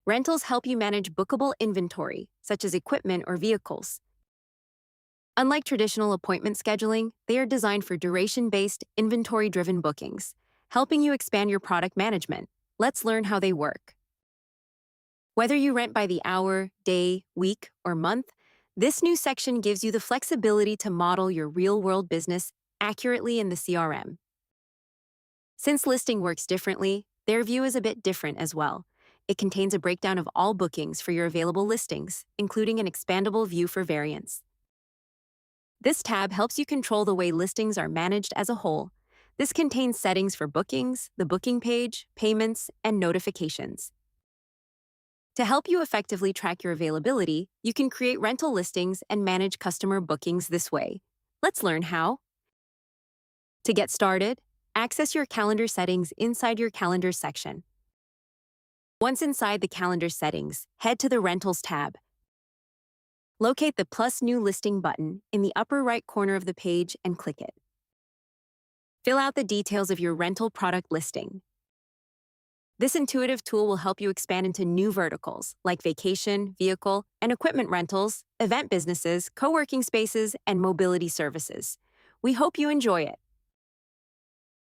Rentals help you manage bookable inventory, such as equipment or vehicles. Unlike traditional appointment scheduling, they are designed for duration-based, inventory-driven bookings, helping you expand your product management. Let's learn how they work. Whether you rent by the hour, day, week, or month, this new section gives you the flexibility to model your real-world business accurately in the CRM. Since listing works differently, their view is a bit different as well. It contains a breakdown of all bookings for your available listings, including an expandable view for variants. This tab helps you control the way listings are managed as a whole. This contains settings for bookings, the booking page, payments, and notifications. To help you effectively track your availability, you can create rental listings and manage customer bookings this way. Let's learn how. To get started, access your calendar settings inside your Calendar section. Once inside the Calendar settings, head to the Rentals tab. Locate the Plus New Listing button in the upper right corner of the page and click it. Fill out the details of your rental product listing. This intuitive tool will help you expand into new verticals like vacation, vehicle, and equipment rentals, event businesses, co-working spaces, and mobility services. We hope you enjoy it.